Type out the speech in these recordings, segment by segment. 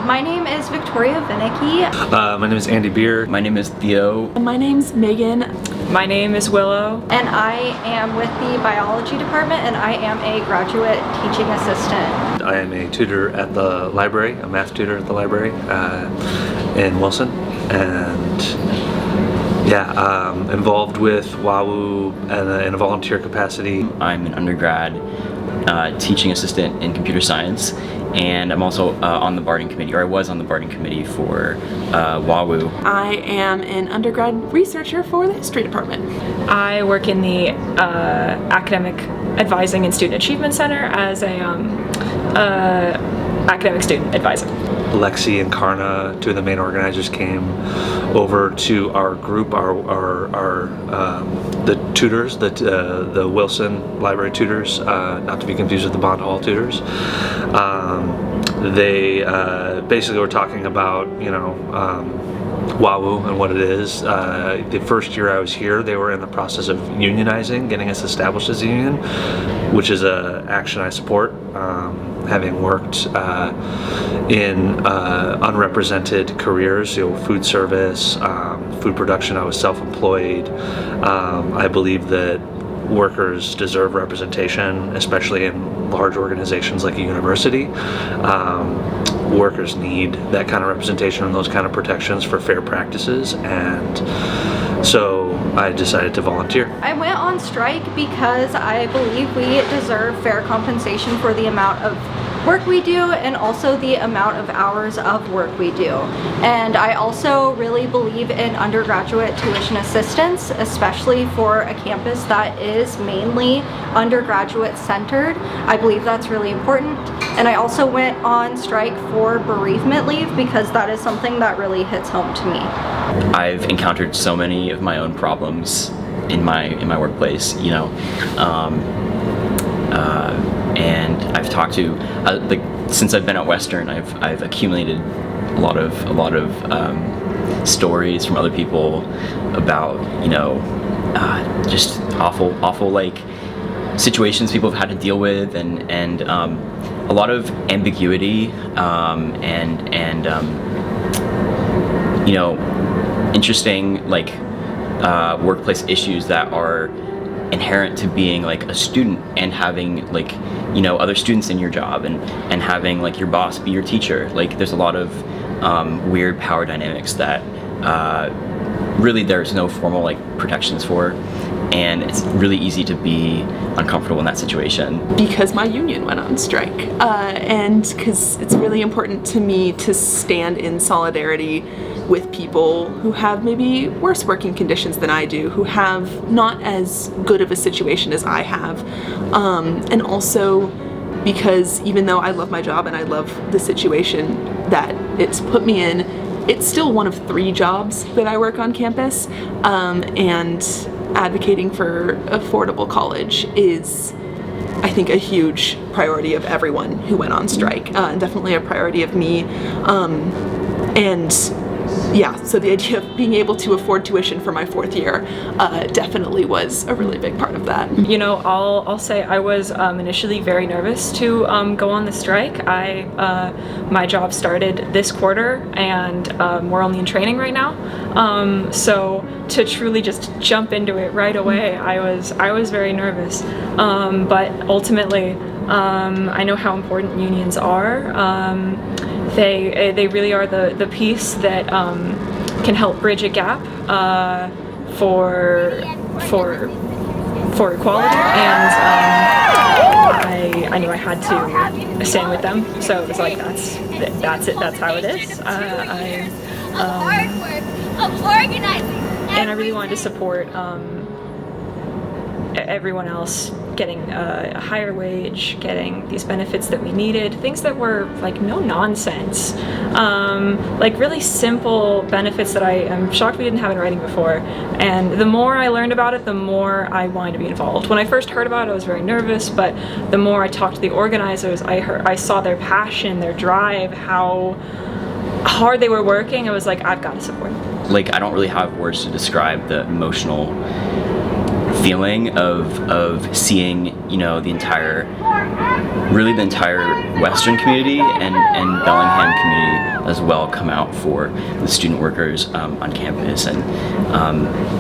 My name is Victoria Vinicky. My name is Andy Beer. My name is Theo. My name's Megan. My name is Willow. And I am with the biology department, and I am a graduate teaching assistant. I am a tutor at the library, a math tutor at the library in Wilson, and involved with WAWU in a volunteer capacity. I'm an undergrad teaching assistant in computer science, and I'm also on the Barding committee, or I was on the Barding committee for WAWU. I am an undergrad researcher for the history department. I work in the Academic Advising and Student Achievement Center as a academic student advisor. Lexi and Karna, two of the main organizers, came over to our group, the tutors, the Wilson Library tutors, not to be confused with the Bond Hall tutors. They basically were talking about, WAWU and what it is. The first year I was here, they were in the process of unionizing, getting us established as a union, which is an action I support. Having worked in unrepresented careers, food service, food production, I was self-employed. I believe that workers deserve representation, especially in large organizations like a university. Workers need that kind of representation and those kind of protections for fair practices, and so I decided to volunteer. I went on strike because I believe we deserve fair compensation for the amount of work we do and also the amount of hours of work we do. And I also really believe in undergraduate tuition assistance, especially for a campus that is mainly undergraduate centered. I believe that's really important. And I also went on strike for bereavement leave because that is something that really hits home to me. I've encountered so many of my own problems in my workplace, and I've talked to since I've been at Western, I've accumulated a lot of stories from other people about just awful like situations people have had to deal with, and a lot of ambiguity and interesting workplace issues that are inherent to being like a student and having other students in your job and having your boss be your teacher. There's a lot of weird power dynamics that really there's no formal protections for, and it's really easy to be uncomfortable in that situation. Because my union went on strike, and because it's really important to me to stand in solidarity with people who have maybe worse working conditions than I do, who have not as good of a situation as I have, and also because even though I love my job and I love the situation that it's put me in, it's still one of 3 jobs that I work on campus, and advocating for affordable college is, I think, a huge priority of everyone who went on strike, and definitely a priority of me. So the idea of being able to afford tuition for my 4th year definitely was a really big part of that. I'll say I was initially very nervous to go on the strike. My job started this quarter, and we're only in training right now. So to truly just jump into it right away, I was very nervous. But ultimately, I know how important unions are. They really are the piece that can help bridge a gap for equality, and I knew I had to stand with them. So it was like that's it. That's how it is. And I really wanted to support everyone else getting a higher wage, getting these benefits that we needed, things that were no nonsense, really simple benefits that I am shocked we didn't have in writing before. And the more I learned about it, the more I wanted to be involved. When I first heard about it, I was very nervous, but the more I talked to the organizers, I saw their passion, their drive, how hard they were working. I was like, I've got to support them. I don't really have words to describe the emotional feeling of seeing the entire Western community and Bellingham community as well come out for the student workers on campus, and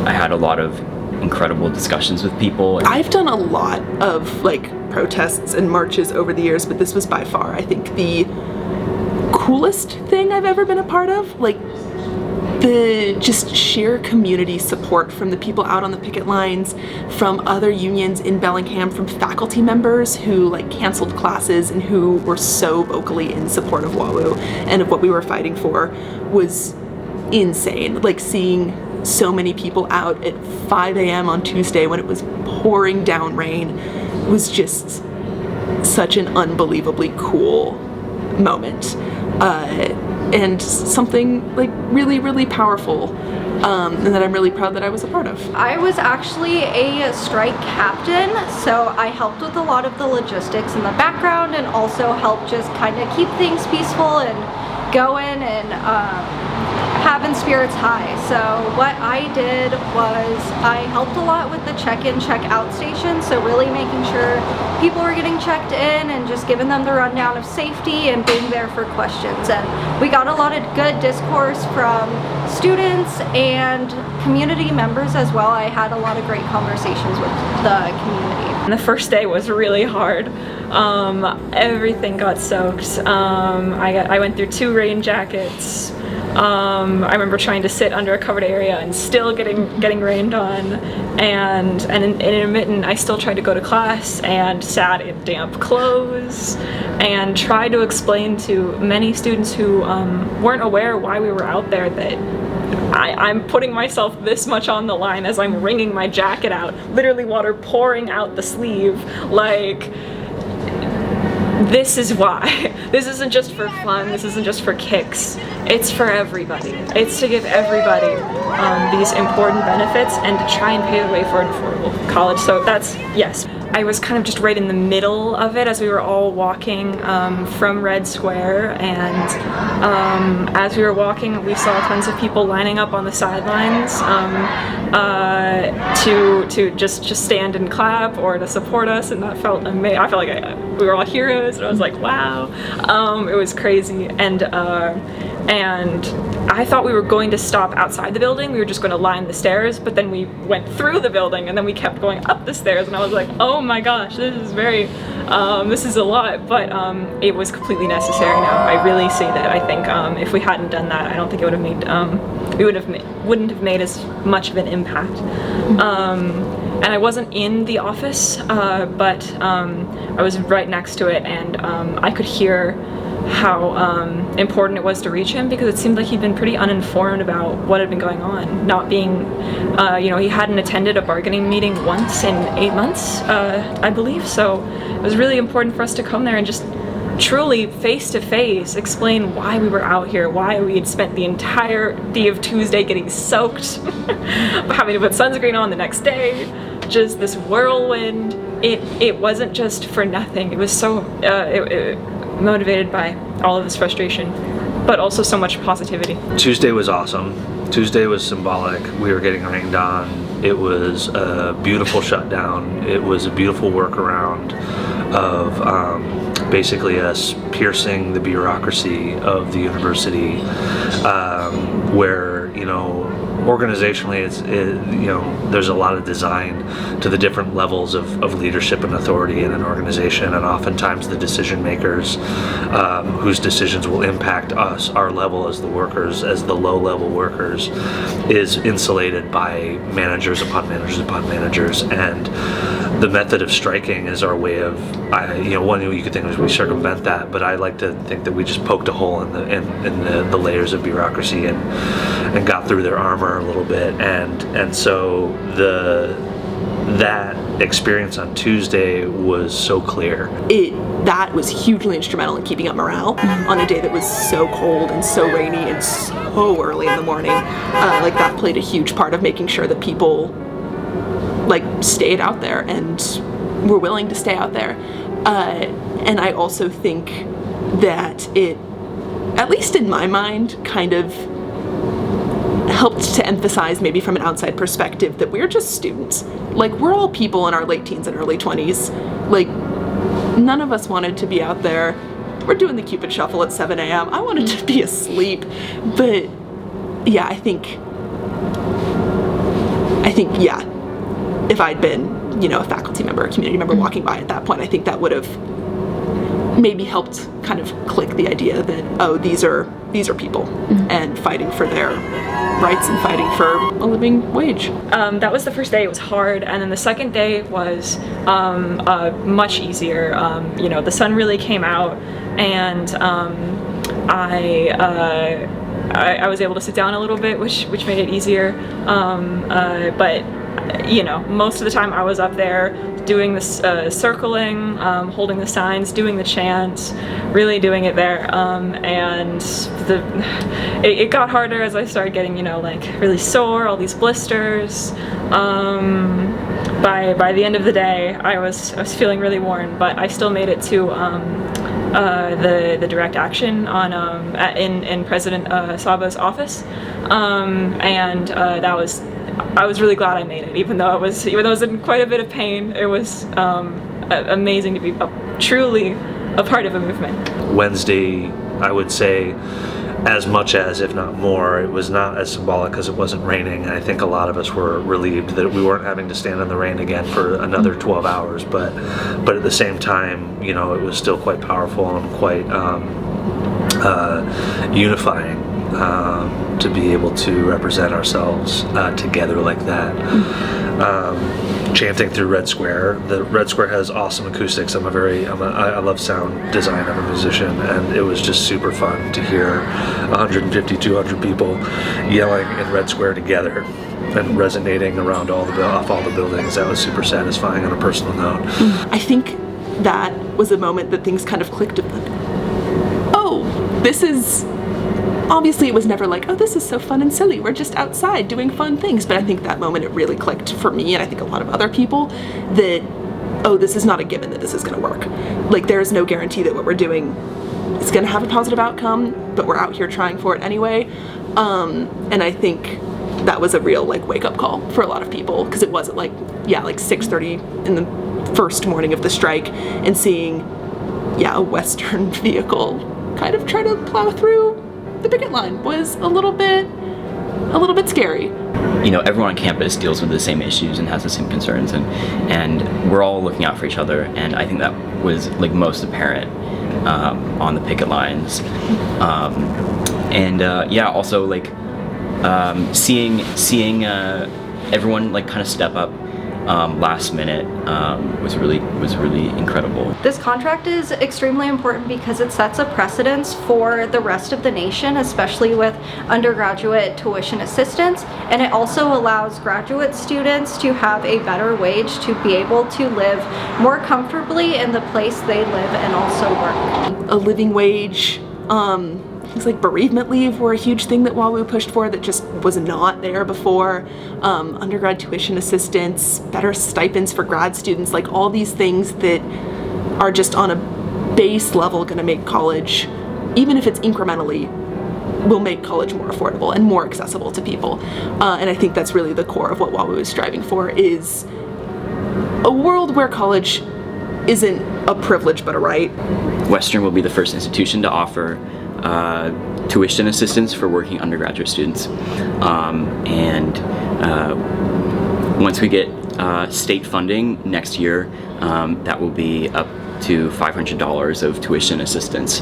I had a lot of incredible discussions with people. I've done a lot of like protests and marches over the years, but this was by far, I think, the coolest thing I've ever been a part of. Like, the just sheer community support from the people out on the picket lines, from other unions in Bellingham, from faculty members who like canceled classes and who were so vocally in support of WAWU and of what we were fighting for, was insane. Like, seeing so many people out at 5 a.m. on Tuesday when it was pouring down rain was just such an unbelievably cool moment. And something like really, really powerful, and that I'm really proud that I was a part of. I was actually a strike captain, so I helped with a lot of the logistics in the background and also helped just kind of keep things peaceful and going and having spirits high. So what I did was I helped a lot with the check-in, check-out station, so really making sure people were getting checked in and just giving them the rundown of safety and being there for questions. And we got a lot of good discourse from students and community members as well. I had a lot of great conversations with the community. And the first day was really hard. Everything got soaked. I went through 2 rain jackets. I remember trying to sit under a covered area and still getting rained on, and in intermittent I still tried to go to class and sat in damp clothes and tried to explain to many students who weren't aware why we were out there that I'm putting myself this much on the line as I'm wringing my jacket out, literally water pouring out the sleeve, like, this is why. This isn't just for fun, this isn't just for kicks, it's for everybody. It's to give everybody these important benefits and to try and pave the way for an affordable college. So that's, yes. I was kind of just right in the middle of it as we were all walking from Red Square, and as we were walking we saw tons of people lining up on the sidelines to just stand and clap or to support us, and that felt amazing. I felt like we were all heroes, and I was like, wow. It was crazy, and I thought we were going to stop outside the building. We were just going to line the stairs, but then we went through the building and then we kept going up the stairs, and I was like, oh my gosh, this is a lot, but it was completely necessary now. I really see that. I think if we hadn't done that, I don't think it would have made, wouldn't have made as much of an impact. And I wasn't in the office, but I was right next to it, and I could hear how important it was to reach him, because it seemed like he'd been pretty uninformed about what had been going on. Not being, he hadn't attended a bargaining meeting once in 8 months, I believe, so it was really important for us to come there and just truly face-to-face explain why we were out here, why we had spent the entirety of Tuesday getting soaked, having to put sunscreen on the next day, just this whirlwind. It wasn't just for nothing. It was so motivated by all of this frustration, but also so much positivity. Tuesday was awesome. Tuesday was symbolic. We were getting rained on. It was a beautiful shutdown. It was a beautiful workaround of basically us piercing the bureaucracy of the university, where, organizationally, there's a lot of design to the different levels of leadership and authority in an organization, and oftentimes the decision makers whose decisions will impact us, our level as the workers, as the low-level workers, is insulated by managers upon managers upon managers. And the method of striking is our way of, one way you could think is we circumvent that, but I like to think that we just poked a hole in the layers of bureaucracy and got through their armor a little bit, and so that experience on Tuesday was so clear. That was hugely instrumental in keeping up morale on a day that was so cold and so rainy and so early in the morning. That played a huge part of making sure that people stayed out there and were willing to stay out there. And I also think that it, at least in my mind, kind of helped to emphasize, maybe from an outside perspective, that we're just students. We're all people in our late teens and early 20s. None of us wanted to be out there we're doing the Cupid Shuffle at 7 a.m. I wanted to be asleep. But yeah, I think, yeah, if I'd been, you know, a faculty member, a community member walking by at that point, I think that would have maybe helped kind of click the idea that, oh, these are people and fighting for their rights and fighting for a living wage. That was the first day. It was hard, and then the second day was much easier. You know, the sun really came out, and I was able to sit down a little bit, which made it easier. But you know, most of the time I was up there doing this circling, holding the signs, doing the chants, really doing it there. And it got harder as I started getting, you know, like really sore, all these blisters. By the end of the day, I was feeling really worn, but I still made it to the direct action on in President Saba's office, and I was really glad I made it, even though I was in quite a bit of pain. It was amazing to be truly a part of a movement. Wednesday, I would say, as much as, if not more, it was not as symbolic because it wasn't raining, and I think a lot of us were relieved that we weren't having to stand in the rain again for another 12 hours, but at the same time, you know, it was still quite powerful and quite unifying to be able to represent ourselves together like that. Chanting through Red Square. The Red Square has awesome acoustics. I love sound design. I'm a musician, and it was just super fun to hear 150, 200 people yelling in Red Square together and resonating around off all the buildings. That was super satisfying on a personal note. I think that was a moment that things kind of clicked. Oh, this is... Obviously, it was never like, oh, this is so fun and silly. We're just outside doing fun things. But I think that moment it really clicked for me, and I think a lot of other people, that, oh, this is not a given that this is going to work. Like, there is no guarantee that what we're doing is going to have a positive outcome, but we're out here trying for it anyway. And I think that was a real, like, wake-up call for a lot of people, because it wasn't like, yeah, like 6:30 in the first morning of the strike and seeing, yeah, a Western vehicle kind of try to plow through the picket line was a little bit scary. You know, everyone on campus deals with the same issues and has the same concerns, and we're all looking out for each other, and I think that was like most apparent on the picket lines. Yeah, also like seeing everyone like kind of step up last minute was really incredible. This contract is extremely important because it sets a precedence for the rest of the nation, especially with undergraduate tuition assistance, and it also allows graduate students to have a better wage to be able to live more comfortably in the place they live and also work. A living wage, things like bereavement leave were a huge thing that WAWU pushed for that just was not there before. Undergrad tuition assistance, better stipends for grad students, like all these things that are just on a base level going to make college, even if it's incrementally, will make college more affordable and more accessible to people. And I think that's really the core of what WAWU is striving for, is a world where college isn't a privilege but a right. Western will be the first institution to offer tuition assistance for working undergraduate students, once we get state funding next year, that will be up to $500 of tuition assistance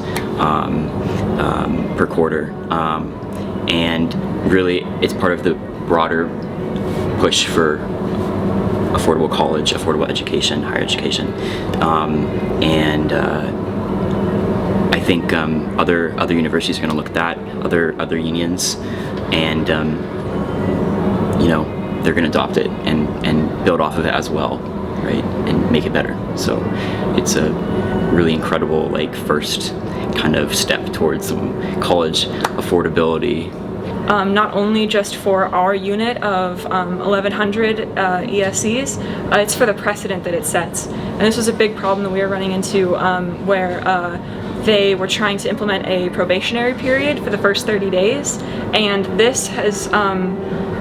per quarter, and really it's part of the broader push for affordable college, affordable education, higher education, I think other universities are going to look at that, other unions, and you know, they're going to adopt it and build off of it as well, right, and make it better. So it's a really incredible like first kind of step towards college affordability. Not only just for our unit of 1,100 ESCs, it's for the precedent that it sets. And this was a big problem that we were running into, where they were trying to implement a probationary period for the first 30 days, and this has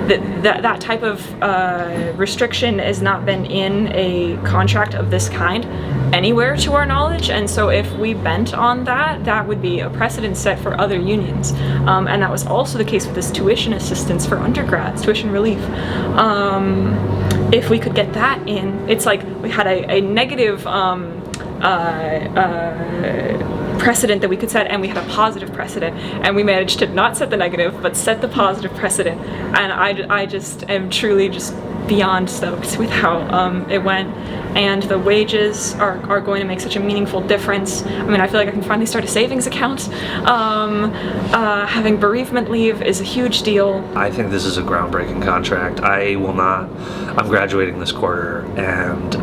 that type of restriction has not been in a contract of this kind anywhere to our knowledge, and so if we bent on that, that would be a precedent set for other unions. And that was also the case with this tuition assistance for undergrads, tuition relief. If we could get that in, it's like we had a negative precedent that we could set, and we had a positive precedent, and we managed to not set the negative but set the positive precedent, and I just am truly just beyond stoked with how it went, and the wages are going to make such a meaningful difference. I mean, I feel like I can finally start a savings account. Having bereavement leave is a huge deal. I think this is a groundbreaking contract. I'm graduating this quarter, and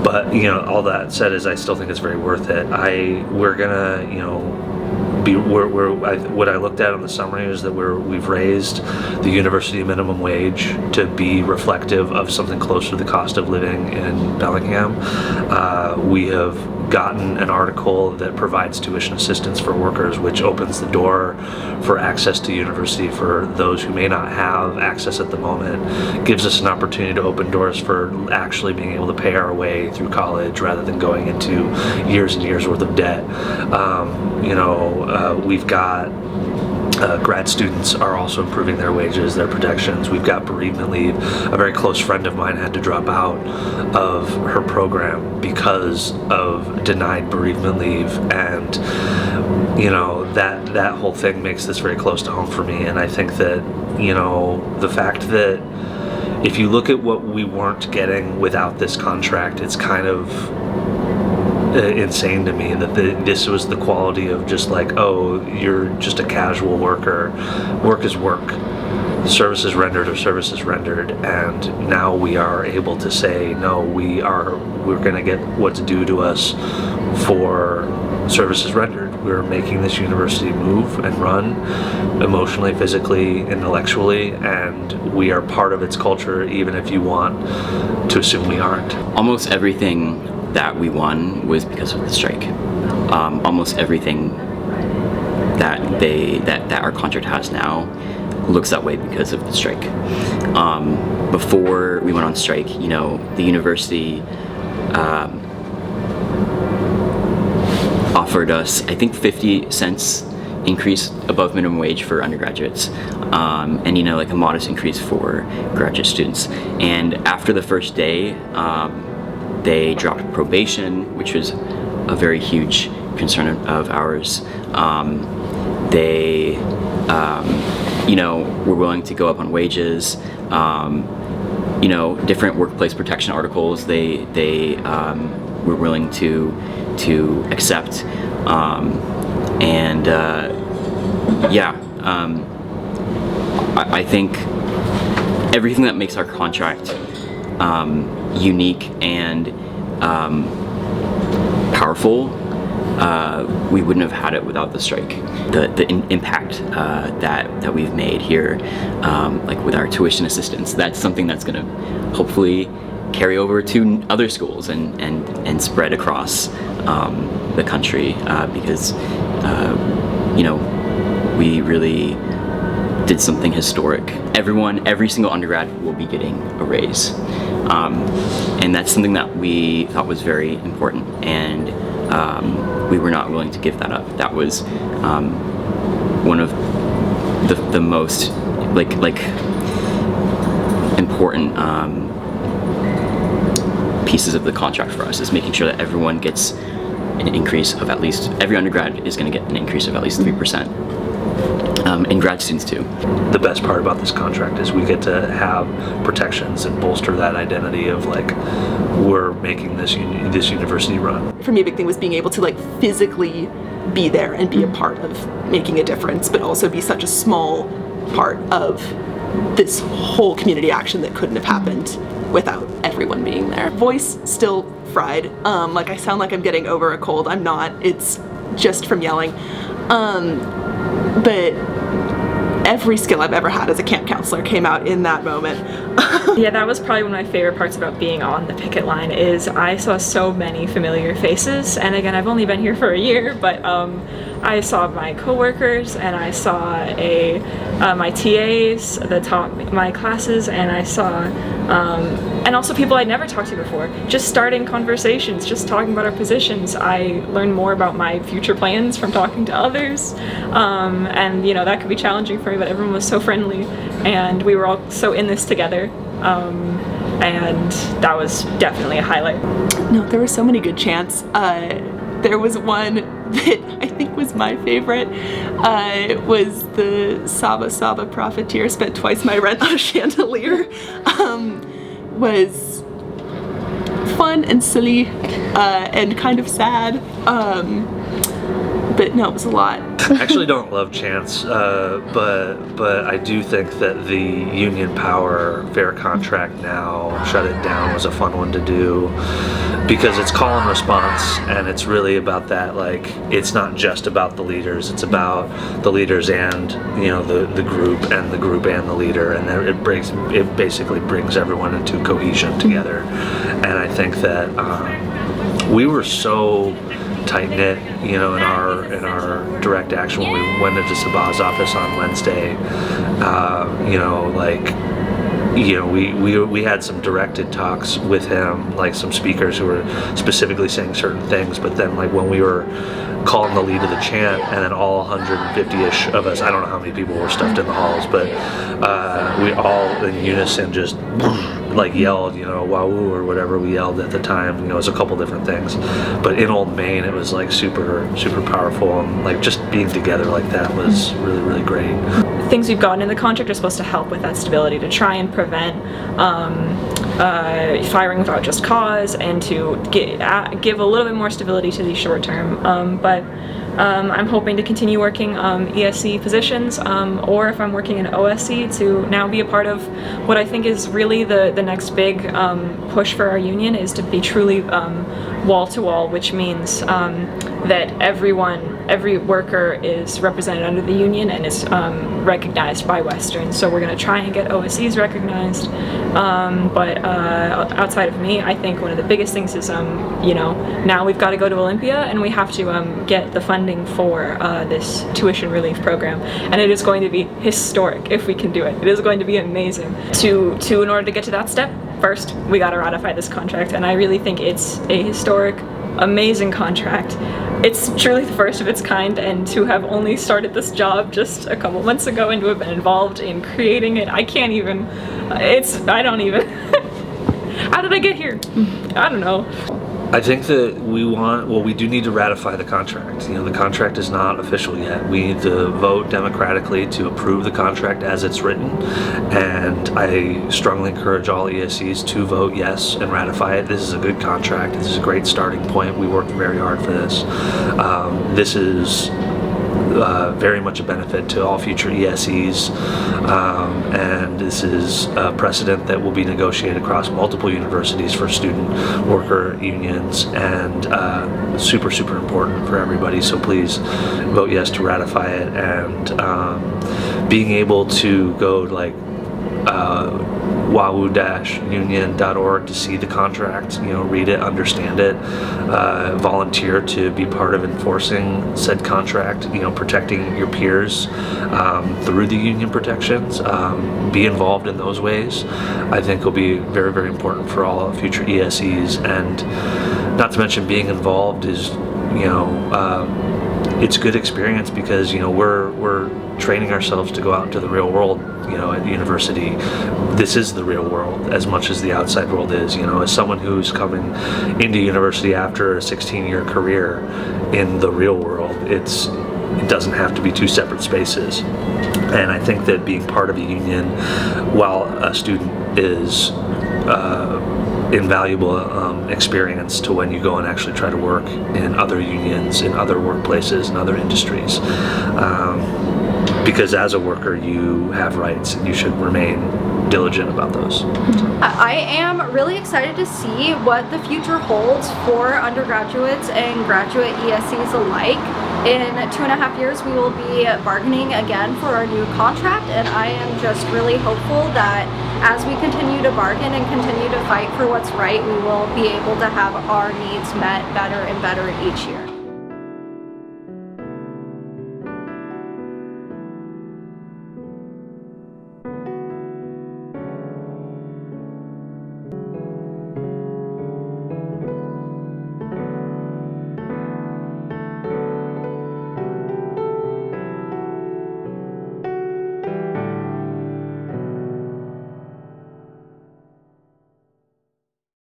but you know, all that said is I still think it's very worth it. We're gonna, you know, what I looked at on the summary is that we've raised the university minimum wage to be reflective of something closer to the cost of living in Bellingham. We have gotten an article that provides tuition assistance for workers, which opens the door for access to university for those who may not have access at the moment, gives us an opportunity to open doors for actually being able to pay our way through college rather than going into years and years worth of debt. We've got grad students are also improving their wages, their protections. We've got bereavement leave. A very close friend of mine had to drop out of her program because of denied bereavement leave, and you know, that whole thing makes this very close to home for me. And I think that, you know, the fact that if you look at what we weren't getting without this contract, it's kind of insane to me that this was the quality of just like, oh, you're just a casual worker. Work is work. Services rendered are services rendered, and now we are able to say, no, we're going to get what's due to us for services rendered. We're making this university move and run emotionally, physically, intellectually, and we are part of its culture, even if you want to assume we aren't. Almost everything that we won was because of the strike. Almost everything that our contract has now looks that way because of the strike. Before we went on strike, you know, the university offered us, I think, 50 cents increase above minimum wage for undergraduates, and, you know, like a modest increase for graduate students. And after the first day, they dropped probation, which was a very huge concern of ours. They, you know, were willing to go up on wages. You know, different workplace protection articles they were willing to accept. I think everything that makes our contract unique and powerful, we wouldn't have had it without the strike. The impact that we've made here, like with our tuition assistance, that's something that's going to hopefully carry over to other schools and spread across the country, because you know, we really did something historic. Every single undergrad will be getting a raise. And that's something that we thought was very important, and we were not willing to give that up. That was one of the most like important pieces of the contract for us, is making sure that everyone gets an increase of at least, every undergrad is going to get an increase of at least 3%. And grad students too. The best part about this contract is we get to have protections and bolster that identity of like, we're making this university run. For me, a big thing was being able to like physically be there and be a part of making a difference, but also be such a small part of this whole community action that couldn't have happened without everyone being there. Voice still fried. Like I sound like I'm getting over a cold. I'm not. It's just from yelling. But every skill I've ever had as a camp counselor came out in that moment. Yeah, that was probably one of my favorite parts about being on the picket line, is I saw so many familiar faces. And again, I've only been here for a year, but I saw my coworkers, and I saw my TAs that taught my classes, and I saw and also people I'd never talked to before. Just starting conversations, just talking about our positions. I learned more about my future plans from talking to others, and that could be challenging for me, but everyone was so friendly, and we were all so in this together, and that was definitely a highlight. No, there were so many good chants. There was one that I think was my favorite, was the Saba Saba Profiteer spent twice my rent on a chandelier. Was fun and silly, and kind of sad, but no, it was a lot. I actually don't love chants, but I do think that the Union Power Fair Contract Now, Shut It Down, was a fun one to do, because it's call and response, and it's really about that, like, it's not just about the leaders, it's about the leaders and the group, and the group and the leader, and it basically brings everyone into cohesion together. And I think that we were so tight-knit, in our direct action when we went into Sabah's office on Wednesday. We had some directed talks with him, like some speakers who were specifically saying certain things, but then like when we were calling the lead of the chant, and then all 150-ish of us, I don't know how many people were stuffed in the halls, but we all in unison just yelled, WAWU or whatever we yelled at the time. It was a couple different things, but in Old Main it was like super powerful, and like just being together like that was really, really great. Things we've gotten in the contract are supposed to help with that stability, to try and prevent firing without just cause, and to give a little bit more stability to these short term. But I'm hoping to continue working ESC positions, or if I'm working in OSC, to now be a part of what I think is really the next big push for our union, is to be truly wall-to-wall, which means that every worker is represented under the union and is recognized by Western. So we're going to try and get OSCs recognized, but outside of me, I think one of the biggest things is now we've got to go to Olympia, and we have to get the funding for this tuition relief program, and it is going to be historic if we can do it. It is going to be amazing. In order to get to that step, first we got to ratify this contract, and I really think it's a historic, amazing contract. It's truly the first of its kind, and to have only started this job just a couple months ago and to have been involved in creating it, I don't even how did I get here? I don't know. I think that we do need to ratify the contract. The contract is not official yet. We need to vote democratically to approve the contract as it's written, and I strongly encourage all ESCs to vote yes and ratify it. This is a good contract. This is a great starting point. We worked very hard for this. This is very much a benefit to all future ESEs, and this is a precedent that will be negotiated across multiple universities for student worker unions, and super important for everybody. So please vote yes to ratify it, and being able to go to WAWU-union.org to see the contract, read it, understand it, volunteer to be part of enforcing said contract, protecting your peers through the union protections, be involved in those ways. I think will be very, very important for all future ESEs, and not to mention being involved is, it's a good experience, because we're training ourselves to go out into the real world. At university, this is the real world as much as the outside world is. As someone who's coming into university after a 16-year career in the real world, it doesn't have to be two separate spaces. And I think that being part of a union while a student is invaluable experience to when you go and actually try to work in other unions, in other workplaces, in other industries. Because as a worker, you have rights, and you should remain diligent about those. I am really excited to see what the future holds for undergraduates and graduate ESCs alike. In 2.5 years, we will be bargaining again for our new contract, and I am just really hopeful that as we continue to bargain and continue to fight for what's right, we will be able to have our needs met better and better each year.